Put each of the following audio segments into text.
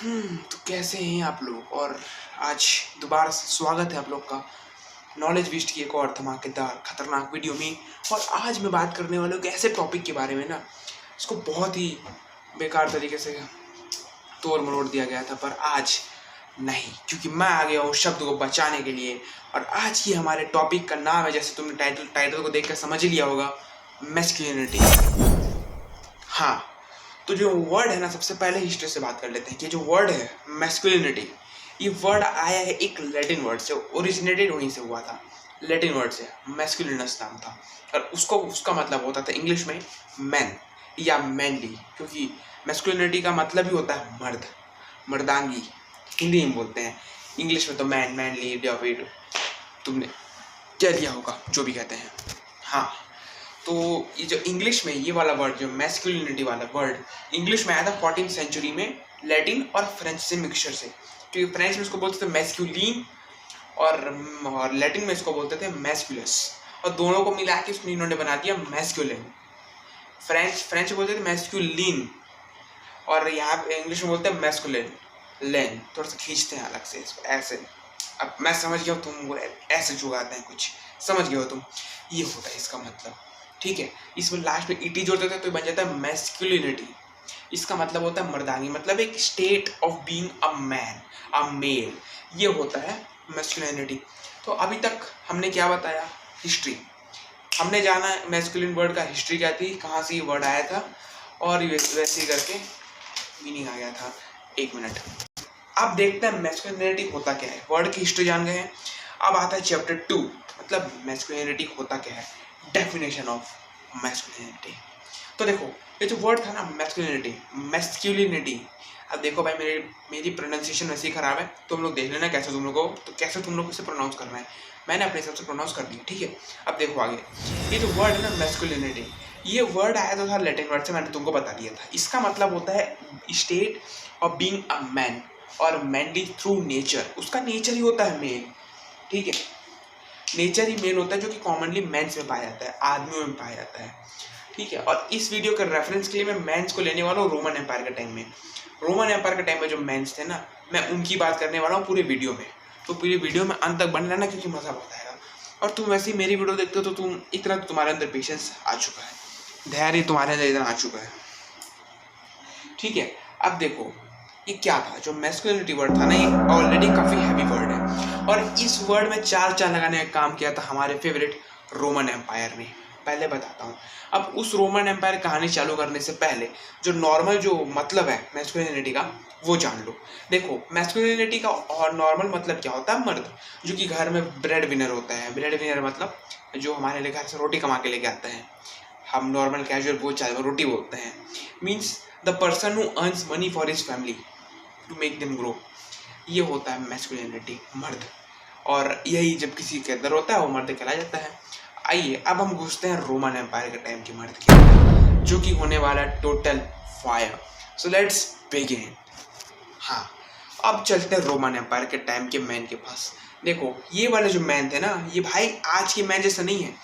तो कैसे हैं आप लोग। और आज दोबारा से स्वागत है आप लोग का नॉलेज विस्ट की एक और धमाकेदार खतरनाक वीडियो में। और आज मैं बात करने वाला हूँ एक ऐसे टॉपिक के बारे में ना, इसको बहुत ही बेकार तरीके से तोड़ मरोड़ दिया गया था, पर आज नहीं, क्योंकि मैं आ गया हूँ शब्द को बचाने के लिए। और आज की हमारे टॉपिक का नाम है, जैसे तुमने टाइटल को देख कर समझ ही लिया होगा, मैस्कुलिनिटी। हाँ, तो जो वर्ड है ना, सबसे पहले हिस्ट्री से बात कर लेते हैं कि जो वर्ड है मैस्कुलिनिटी, ये वर्ड आया है एक लैटिन वर्ड से, ओरिजिनेटेड वहीं से हुआ था, लैटिन वर्ड से मैस्कुलिनस नाम था। और उसका मतलब होता था इंग्लिश में मैन या मैनली, क्योंकि मैस्कुलिनिटी का मतलब ही होता है मर्द, मर्दांगी, हिंदी में बोलते हैं। इंग्लिश में तो मैन, मैनली, डेविड, तुमने क्या लिया होगा, जो भी कहते हैं। हाँ, तो ये जो इंग्लिश में ये वाला वर्ड, जो मैस्कुलिनिटी वाला वर्ड इंग्लिश में आया था 14वीं सेंचुरी में, लैटिन और फ्रेंच से मिक्सचर से। क्योंकि फ्रेंच में इसको बोलते थे मैस्कुलिन और लैटिन में इसको बोलते थे मैस्कुलस, और दोनों को मिला के उसने इन्होंने बना दिया मैस्कुलिन। फ्रेंच बोलते थे मैस्कुलिन, और यहाँ इंग्लिश में बोलते हैं मैस्कुलिन। लेन थोड़ा सा खींचते हैं अलग से इसको, ऐसे। अब मैं समझ गया, तुम ऐसे जुगाते हैं कुछ, समझ गए हो तुम। ये होता है इसका मतलब, ठीक है। इसमें लास्ट में ईटी जोड़ देते हैं तो बन जाता है मैस्कुलिनिटी। इसका मतलब होता है मर्दानी, मतलब एक state of being a man, a male, ये होता है मैस्कुलिनिटी। तो अभी तक हमने क्या बताया, हिस्ट्री। हमने जाना मैस्कुलिन वर्ड का हिस्ट्री क्या थी, कहाँ से ये वर्ड आया था, और वैसे ही करके मीनिंग आ गया था। एक मिनट, अब देखते हैं मैस्कुलिनिटी होता क्या है। वर्ड की हिस्ट्री जान गए हैं, अब आता है चैप्टर 2, मतलब मैस्कुलिनिटी होता क्या है, डेफिनेशन ऑफ मैस्कुलिनिटी। तो देखो, ये जो वर्ड था ना मैस्कुलिनिटी, अब देखो भाई, मेरी प्रोनाउंसिएशन वैसे ही खराब है, तुम लोग देख लेना कैसे तुम लोगों को, तो कैसे तुम लोग को इसे प्रोनाउंस करना है, मैंने अपने हिसाब से प्रोनाउंस कर दिया, ठीक है। अब देखो आगे, ये जो वर्ड है ना मैस्कुलिनिटी, ये वर्ड आया तो था लैटिन वर्ड से, मैंने तुमको बता दिया था। इसका मतलब होता है state of being a man, और मैनली थ्रू नेचर। उसका नेचर ही होता है मेल, ठीक है। नेचर ही मेल होता है, जो कि कॉमनली मेंस में पाया जाता है, आदमियों में पाया जाता है, ठीक है। और इस वीडियो के रेफरेंस के लिए मैं मेंस को लेने वाला हूँ रोमन एम्पायर के टाइम में। रोमन एम्पायर के टाइम में जो मेंस थे ना, मैं उनकी बात करने वाला हूँ पूरे वीडियो में। तो पूरी वीडियो में अंत तक बन लेना, क्योंकि मजा बहुत आएगा। और तुम वैसे ही मेरी वीडियो देखते हो तो तुम इतना तो तुम्हारे अंदर पेशेंस आ चुका है, धैर्य तुम्हारे अंदर इतना आ चुका है, ठीक है। अब देखो, ये क्या था, जो मैस्कुलिनिटी वर्ड था ना, ये ऑलरेडी काफ़ी हैवी वर्ड है, और इस वर्ड में चार चांद लगाने का काम किया था हमारे फेवरेट रोमन एम्पायर ने। पहले बताता हूँ। अब उस रोमन एम्पायर कहानी चालू करने से पहले जो नॉर्मल जो मतलब है मैस्कुलिनिटी का, वो जान लो। देखो, मैस्कुलिनिटी का और नॉर्मल मतलब क्या होता है, मर्द जो कि घर में ब्रेड विनर होता है। ब्रेड विनर मतलब जो हमारे लिए घर से रोटी कमा के लेके आता है, हम नॉर्मल कैजुअल बोल चाहे रोटी बोलते हैं। Means the person who earns money for his family to make them grow, ये होता है मैस्कुलिनिटी, मर्द। और यही जब किसी के अंदर होता है, वो मर्द कहलाया जाता है। आइए अब हम घुसते हैं रोमन एम्पायर के टाइम के मर्द के अंदर, जो कि होने वाला total fire. So let's begin. हाँ, अब चलते हैं रोमन एम्पायर के टाइम के मैन के पास। देखो, ये वाले जो मैन थे ना, ये भाई आज के मैन जैसा नहीं है,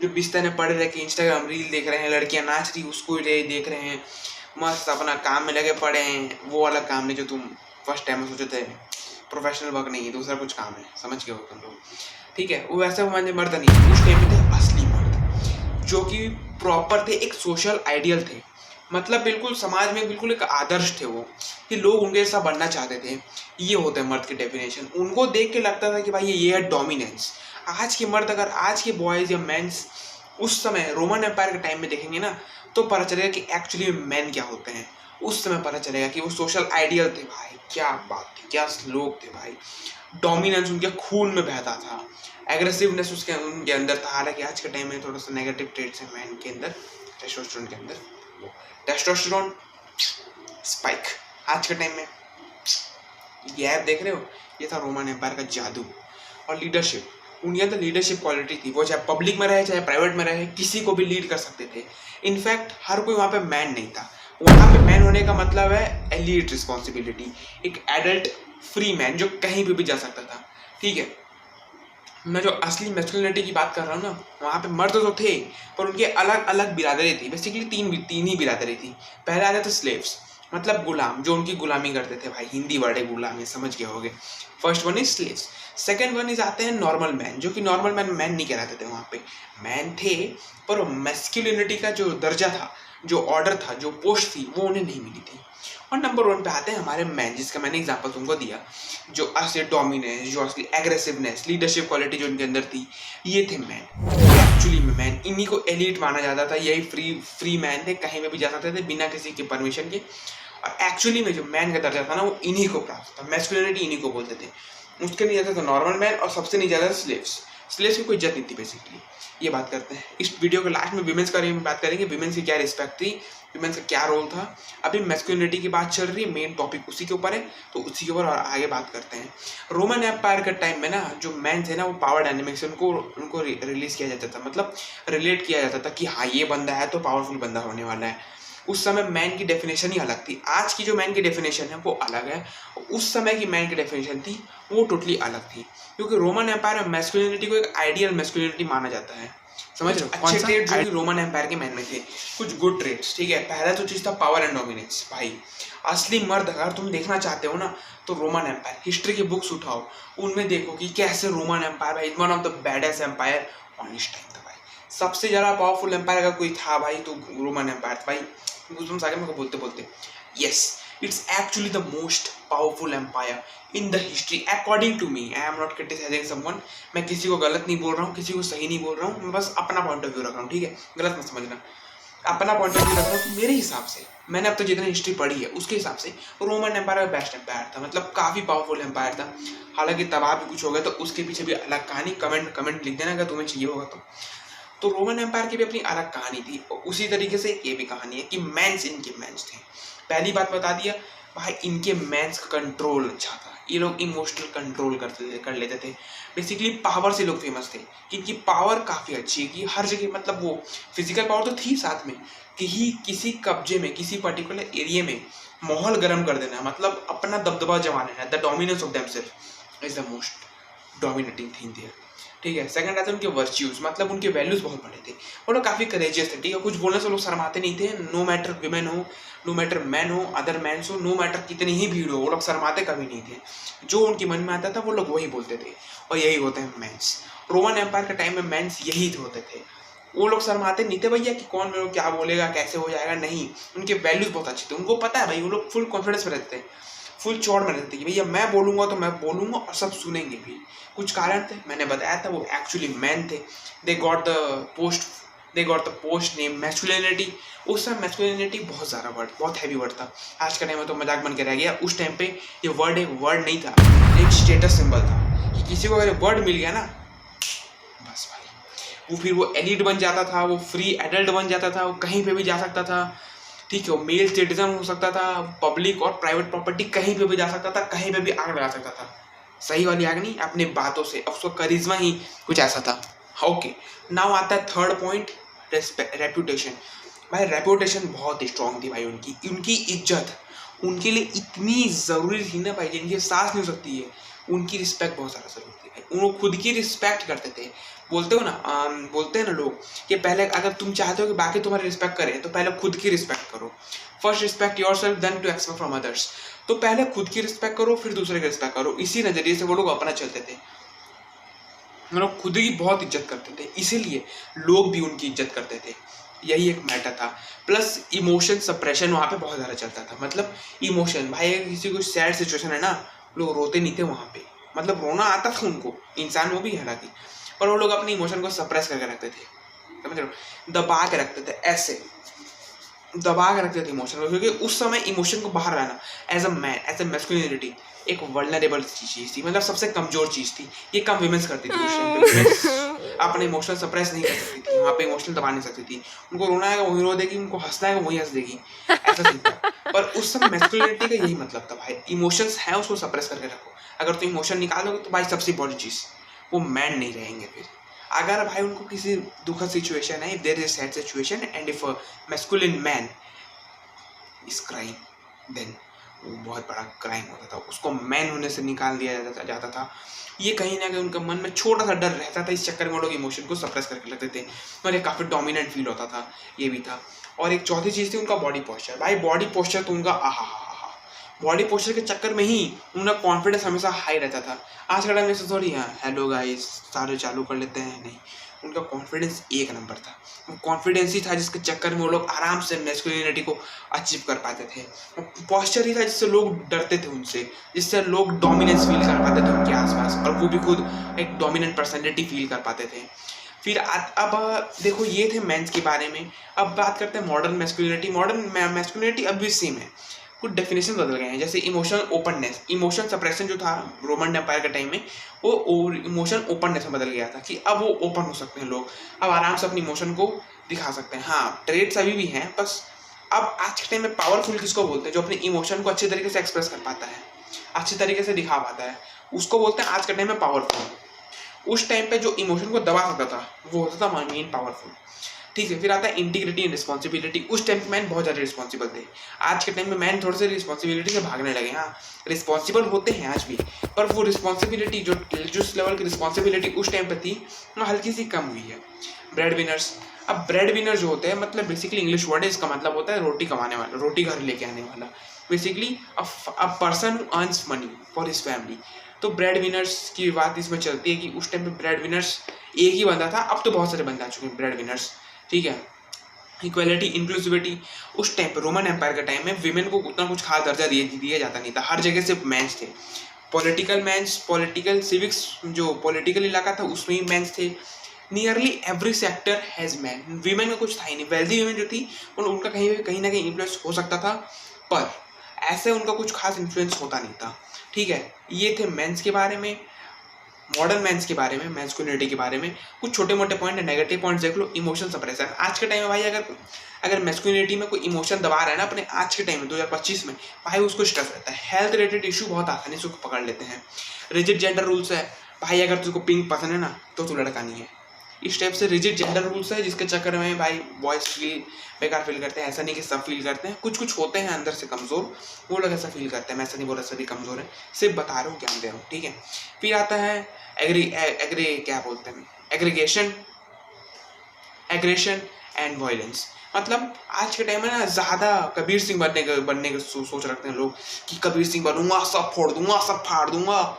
जो बिस्तर में पड़े रह के इंस्टाग्राम रील देख रहे हैं, लड़कियां नाच रही उसको देख रहे हैं, मस्त अपना काम में लगे पड़े हैं। वो वाला काम नहीं जो तुम फर्स्ट टाइम में सोचे थे, प्रोफेशनल वर्क नहीं है, दूसरा कुछ काम है, समझ गए हो तुम लोग, ठीक है। वो वैसे वो मर्द नहीं, उस टाइम में थे असली मर्द, जो कि प्रॉपर थे, एक सोशल आइडियल थे, मतलब बिल्कुल समाज में बिल्कुल एक आदर्श थे वो, कि लोग उनके जैसा बनना चाहते थे। ये होते हैं मर्द की डेफिनेशन। उनको देख के लगता था कि भाई ये है डोमिनेंस। आज के मर्द, अगर आज के बॉयज़ या मेंस उस समय रोमन एम्पायर के टाइम में देखेंगे ना, तो पता चलेगा कि एक्चुअली मैन क्या होते हैं। उस समय पता चलेगा कि वो सोशल आइडियल थे भाई, क्या बात थी, क्या लोग थे भाई। डोमिनेंस उनके खून में बहता था, एग्रेसिवनेस उनके अंदर था। हालांकि आज के टाइम में थोड़ा सा नेगेटिव ट्रेट्स हैं मैन के अंदर, टेस्टोस्टेरोन के अंदर, टेस्टोस्टेरोन स्पाइक। आज के टाइम में ये ऐप देख रहे हो, ये था रोमन एम्पायर का जादू। और लीडरशिप, उनके अंदर लीडरशिप क्वालिटी थी, वो चाहे पब्लिक में रहे चाहे प्राइवेट में रहे, किसी को भी लीड कर सकते थे। इनफैक्ट हर कोई वहाँ पे मैन नहीं था। वहाँ पे मैन होने का मतलब है एलीट रिस्पॉन्सिबिलिटी, एक एडल्ट फ्री मैन जो कहीं पे भी जा सकता था, ठीक है। मैं जो असली मैस्कुलिनिटी की बात कर रहा हूँ ना, वहाँ पे मर्द तो थे, पर उनके अलग अलग बिरादरी थी। बेसिकली तीन ही बिरादरी थी। पहले आते थे स्लेव्स, मतलब गुलाम, जो उनकी गुलामी करते थे भाई, हिंदी वर्ड है गुलाम, ये समझ गए होगे। First one is slaves. Second one is आते हैं नॉर्मल मैन, जो कि नॉर्मल मैन मैन नहीं कहलाते थे, वहाँ पे मैन थे पर मैस्कुलिनिटी का जो दर्जा था, जो ऑर्डर था, जो पोस्ट थी, वो उन्हें नहीं मिली थी। और नंबर वन पे आते हैं हमारे मैन, जिसका मैंने एग्जांपल तुमको दिया, जो असली डोमिनेंस, जो असली एग्रेसिवनेस, लीडरशिप क्वालिटी जो उनके अंदर थी, ये थे मैन। एक्चुअली में मैन, इन्हीं को एलीट माना जाता था, यही फ्री मैन थे, कहीं पे भी जा सकते थे बिना किसी के परमिशन के। और एक्चुअली में जो मैन का दर्जा था ना, वो इन्हीं को प्राप्त था, मैस्कुलिनिटी इन्हीं को बोलते थे। उसके नहीं जाता था नॉर्मल मैन, और सबसे नहीं जाता था स्लेव्स। स्लेव्स की कोई इज्जत नहीं थी बेसिकली। ये बात करते हैं इस वीडियो के लास्ट में विमेंस के बारे में बात करेंगे, विमेंस की क्या रिस्पेक्ट थी, विमेंस का क्या रोल था। अभी मैस्कुलिनिटी की बात चल रही है, मेन टॉपिक उसी के ऊपर है, तो उसी के ऊपर और आगे बात करते हैं। रोमन एम्पायर के टाइम में ना, जो मैन थे ना, वो पावर डायनेमिक्स से उनको रिलीज किया जाता था, मतलब रिलेट किया जाता था कि हाँ ये बंदा है तो पावरफुल बंदा होने वाला है। उस समय मैन की डेफिनेशन ही अलग थी। आज की जो मैन की डेफिनेशन है वो अलग है, उस समय की मैन की डेफिनेशन थी वो टोटली अलग थी, क्योंकि रोमन एम्पायर में मैस्कुलिनिटी को एक आइडियल मैस्कुलिनिटी माना जाता है। समझ रहे हो? अच्छे ट्रेड जो रोमन एम्पायर के मैन में थे, कुछ गुड ट्रेड्स, ठीक है। पहला तो चीज था पावर एंड डोमिनेंस। भाई असली मर्द अगर तुम देखना चाहते हो ना, तो रोमन एम्पायर, हिस्ट्री की बुक्स उठाओ, उनमें देखो कि कैसे रोमन एम्पायर भाई one of the baddest empire on his time था भाई। सबसे ज़्यादा पावरफुल एम्पायर अगर कोई था भाई तो रोमन एम्पायर था भाई। तुम सागे मेरे को बोलते बोलते yes, it's actually the most powerful empire in the history according to me. I am not criticising someone, मैं किसी को गलत नहीं बोल रहा हूँ, किसी को सही नहीं बोल रहा हूँ, मैं बस अपना पॉइंट ऑफ व्यू रख रहा हूँ, ठीक है, गलत मत समझना। अपना पॉइंट ऑफ व्यू रख रहा हूँ। मेरे हिसाब से, मैंने अब तक जितनी हिस्ट्री पढ़ी है उसके हिसाब से रोमन एम्पायर बेस्ट एम्पायर था, मतलब काफ़ी पावरफुल एम्पायर था। हालांकि तबाह भी कुछ हो गया, तो उसके पीछे भी अलग कहानी, कमेंट लिख देना अगर तुम्हें चाहिए होगा तो रोमन एम्पायर की भी अपनी अलग कहानी थी, और उसी तरीके से ये भी कहानी है कि मैंस इनके मैंस थे। पहली बात बता दिया भाई, इनके मैंस का कंट्रोल अच्छा था, ये लोग इमोशनल कंट्रोल कर लेते थे। बेसिकली पावर से लोग फेमस थे कि इनकी पावर काफ़ी अच्छी है, कि हर जगह, मतलब वो फिजिकल पावर तो थी साथ में, कि ही किसी कब्जे में, किसी पर्टिकुलर एरिया में माहौल गर्म कर देना, मतलब अपना दबदबा जमा लेना। The dominance of themselves is the most dominating thing there, ठीक है। सेकंड आते हैं उनके वर्च्यूज, मतलब उनके वैल्यूज बहुत बड़े थे, वो लोग काफ़ी करेजियस थे, ठीक है। कुछ बोलने से लोग शर्माते नहीं थे, नो मैटर विमेन हो, नो मैटर मैन हो, अदर मैंस हो, नो मैटर कितनी ही भीड़ हो, वो लोग शर्माते कभी नहीं थे। जो उनके मन में आता था वो लोग वही बोलते थे, और यही होते हैं मैंस। रोमन एम्पायर के टाइम में मैंस यही होते थे, वो लोग शर्माते नहीं थे भैया कि कौन मेरे को क्या बोलेगा, कैसे हो जाएगा, नहीं। उनके वैल्यूज बहुत अच्छे थे, उनको पता है भाई, वो लोग फुल कॉन्फिडेंस में रहते थे, फुल चौड़ में रहते थे कि भैया मैं बोलूँगा तो मैं बोलूँगा और सब सुनेंगे भी। कुछ कारण थे, मैंने बताया था, वो एक्चुअली मैन थे। They got the post name masculinity. उस समय मैस्कुलिनिटी बहुत ज़्यादा वर्ड, बहुत हैवी वर्ड था। आज के टाइम में तो मजाक बन के रह गया, उस टाइम पे ये वर्ड एक वर्ड नहीं था, एक स्टेटस सिंबल था, कि किसी को अगर वर्ड मिल गया ना, बस भाई वो फिर वो एलिट बन जाता था, वो फ्री एडल्ट बन जाता था, वो कहीं पे भी जा सकता था, ठीक है। वो मेल सिटीजन हो सकता था, पब्लिक और प्राइवेट प्रॉपर्टी कहीं पे भी जा सकता था, कहीं पे भी आग लगा सकता था। सही वाली आग नहीं, अपने बातों से, उसका करिश्मा ही कुछ ऐसा था। ओके, नाउ आता है थर्ड पॉइंट, रेपुटेशन। भाई रेपुटेशन बहुत स्ट्रांग थी भाई उनकी इज्जत उनके लिए इतनी ज़रूरी थी ना भाई, जिनकी सांस नहीं हो सकती है, उनकी रिस्पेक्ट बहुत ज़्यादा ज़रूरी थी भाई। उनको खुद की रिस्पेक्ट करते थे। बोलते हैं ना लोग कि पहले अगर तुम चाहते हो कि बाकी तुम्हारी रिस्पेक्ट करें, तो पहले खुद की रिस्पेक्ट करो। First respect yourself then to expect from others. तो पहले खुद की रिस्पेक्ट करो, फिर दूसरे की रिस्पेक्ट करो। इसी नज़रिए से वो लोग अपना चलते थे, वो लोग खुद की बहुत इज्जत करते थे, इसीलिए लोग भी उनकी इज्जत करते थे। यही एक मैटर था। प्लस इमोशन सप्रेशन वहाँ पे बहुत ज़्यादा चलता था, मतलब इमोशन भाई, किसी को सैड सिचुएशन है ना, लोग रोते नहीं थे वहाँ पे, मतलब रोना आता था उनको, इंसान वो भी हालांकि, पर वो लोग अपने इमोशन को सप्रेस करके रखते थे, समझ रहे हो, दबा के रखते थे, ऐसे दबा के रखते थे इमोशन को, क्योंकि उस समय इमोशन को बाहर लाना as a man, as a masculinity एक वल्नरेबल चीज़ थी, मतलब सबसे कमजोर चीज़ थी। ये कम विमेंस करती थी उस टाइम पे, अपने इमोशनल सप्रेस नहीं कर सकती थी, वहाँ पे इमोशनल दबा नहीं सकती थी। उनको रोना है वहीं रो देगी, उनको हंसना है वहीं हंस देगी, ऐसा सीन था। पर उस समय मैस्कुलिनिटी का यही मतलब था भाई, इमोशंस हैं उसको सप्रेस करके रखो। अगर तुम इमोशन निकालोगे तो भाई सबसे बड़ी चीज़, वो मैन नहीं रहेंगे फिर। अगर भाई उनको किसी दुखद सिचुएशन है, if there is a sad situation and if a masculine man is crying, then वो बहुत बड़ा क्राइम होता था, उसको मैन होने से निकाल दिया जाता था। ये कहीं ना कहीं उनके मन में छोटा सा डर रहता था, इस चक्कर में वो लोग इमोशन को सप्रेस करके लगते थे, और ये काफ़ी डोमिनेंट फील होता था, ये भी था। और एक चौथी चीज़ थी उनका बॉडी पोस्चर। भाई बॉडी पोस्चर तो उनका बॉडी पोस्चर के चक्कर में ही उनका कॉन्फिडेंस हमेशा हाई रहता था। आज का टाइम ऐसा थोड़ी है हेलो गाइस सारे चालू कर लेते हैं, नहीं, उनका कॉन्फिडेंस एक नंबर था। वो कॉन्फिडेंस ही था जिसके चक्कर में वो लोग आराम से मैस्कुलिनिटी को अचीव कर पाते थे। पोस्चर ही था जिससे लोग डरते थे उनसे, जिससे लोग डोमिनेंस फील कर पाते थे उनके आसपास, और वो भी खुद एक डोमिनेंट पर्सनैलिटी फील कर पाते थे। फिर अब देखो ये थे मेंस के बारे में। अब बात करते हैं मॉडर्न मैस्कुलिनिटी। मॉडर्न मैस्कुलिनिटी अब भी सेम है, कुछ डेफिनेशन बदल गए हैं। जैसे इमोशनल ओपननेस, इमोशन सप्रेशन जो था रोमन एम्पायर के टाइम में, वो इमोशन ओपननेस में बदल गया था कि अब वो ओपन हो सकते हैं लोग, अब आराम से अपनी इमोशन को दिखा सकते हैं। हाँ ट्रेड्स अभी भी हैं, बस अब आज के टाइम में पावरफुल किसको बोलते हैं? जो अपनी इमोशन को अच्छे तरीके से एक्सप्रेस कर पाता है, अच्छे तरीके से दिखा पाता है, उसको बोलते हैं आज के टाइम में पावरफुल। उस टाइम पे जो इमोशन को दबा सकता था वो होता था मेन पावरफुल। ठीक है, फिर आता है इंटीग्रिटी एंड रिस्पॉन्सिबिलिटी। उस टाइम पे मैन बहुत ज़्यादा रिस्पॉन्सिबल थे। आज के टाइम में मैन थोड़े से रिस्पॉन्सिबिलिटी से भागने लगे। हाँ रिस्पॉन्सिबल होते हैं आज भी, पर वो रिस्पॉन्सिबिलिटी जो जिस लेवल की रिस्पॉन्सिबिलिटी उस टाइम पे थी वो हल्की सी कम हुई है। ब्रेड विनर्स, अब ब्रेड विनर जो होते हैं मतलब बेसिकली इंग्लिश वर्ड है, इसका मतलब होता है रोटी कमाने वाला, रोटी घर लेके आने वाला, basically a person who earns money for his family. तो ब्रेड विनर्स की बात इसमें चलती है कि उस टाइम पे ब्रेड विनर्स एक ही बंदा था, अब तो बहुत सारे बंदे आ चुके हैं ब्रेड विनर्स। ठीक है, इक्वलिटी इंक्लूसिविटी, उस टाइम पे रोमन एम्पायर के टाइम में विमेन को उतना कुछ खास दर्जा दिया जाता नहीं था, हर जगह से मेंस थे। पॉलिटिकल मेंस, पॉलिटिकल सिविक्स जो पॉलिटिकल इलाका था उसमें ही मेंस थे। Nearly every sector has man, women का कुछ था ही नहीं। वेल्दी वीमेन जो थी उनका कहीं ना कहीं इन्फ्लुएंस हो सकता था, पर ऐसे उनका कुछ खास इन्फ्लुएंस होता नहीं था। ठीक है, ये थे मेंस के बारे में, मॉडर्न मेंस के बारे में, मैस्कुलिनिटी के बारे में। कुछ छोटे मोटे पॉइंट है, नेगेटिव पॉइंट्स देख लो। इमोशन सप्रेशन, आज के टाइम में भाई अगर मैस्कुलिनिटी में कोई इमोशन दबा रहा है ना अपने, आज के टाइम में 2025 में भाई उसको स्ट्रेस रहता है। हेल्थ रिलेटेड इशू बहुत आसानी से उसको पकड़ लेते हैं। रिजिड जेंडर रूल्स है भाई, अगर तुझको पिंक पसंद है ना तो तू लड़का नहीं है, इस टाइप से रिजिड जेंडर रूल्स है, जिसके चक्कर में भाई बॉयज फील बेकार फील करते हैं। ऐसा नहीं कि सब फील करते हैं, कुछ कुछ होते हैं अंदर से कमज़ोर, वो लोग ऐसा फील करते हैं। मैं ऐसा नहीं बोल रहा सभी कमज़ोर है, सिर्फ बता रहा हूँ, ज्ञान दे रहा हूँ। ठीक है, फिर आता है क्या बोलते हैं, एग्रेशन एंड वायलेंस। मतलब आज के टाइम में ना ज़्यादा कबीर सिंह बनने के सोच रखते हैं लोग कि कबीर सिंह बनूंगा, सब फोड़ दूंगा, सब फाड़ दूंगा,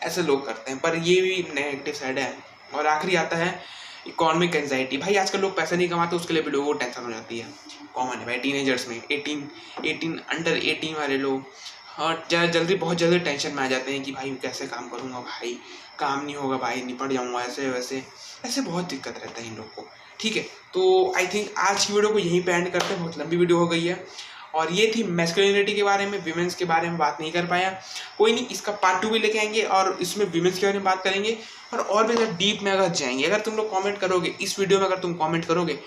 ऐसे लोग करते हैं, पर ये भी नेगेटिव साइड है। और आखिरी आता है इकोनॉमिक एंजाइटी। भाई आजकल लोग पैसा नहीं कमाते, उसके लिए भी लोगों को टेंशन हो जाती है, कॉमन है भाई। टीनेजर्स में 18 अंडर 18 वाले लोग बहुत जल्दी टेंशन में आ जाते हैं कि भाई कैसे काम करूँगा, भाई काम नहीं होगा, भाई निपट जाऊँगा, ऐसे बहुत दिक्कत रहता है इन लोग को। ठीक है, तो आई थिंक आज की वीडियो को यहीं पे एंड करते हैं, बहुत लंबी वीडियो हो गई है। और ये थी मैस्कुलिनिटी के बारे में, विमेंस के बारे में बात नहीं कर पाया, कोई नहीं, इसका पार्ट 2 भी लेके आएंगे और इसमें विमेंस के बारे में बात करेंगे और भी अगर डीप में अगर जाएंगे। अगर तुम लोग कमेंट करोगे इस वीडियो में, अगर तुम कमेंट करोगे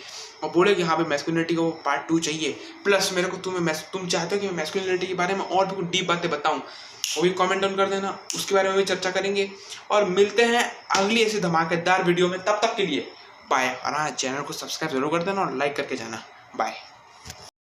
और बोले कि हाँ भाई मैस्कुलिनिटी को पार्ट 2 चाहिए, प्लस मेरे को तुम चाहते हो कि मैं मैस्कुलिनिटी के बारे में और भी कुछ डीप बातें बताऊँ, वो भी कमेंट डाउन कर देना, उसके बारे में भी चर्चा करेंगे। और मिलते हैं अगली ऐसी धमाकेदार वीडियो में, तब तक के लिए बाय। और हाँ, चैनल को सब्सक्राइब जरूर कर देना और लाइक करके जाना। बाय।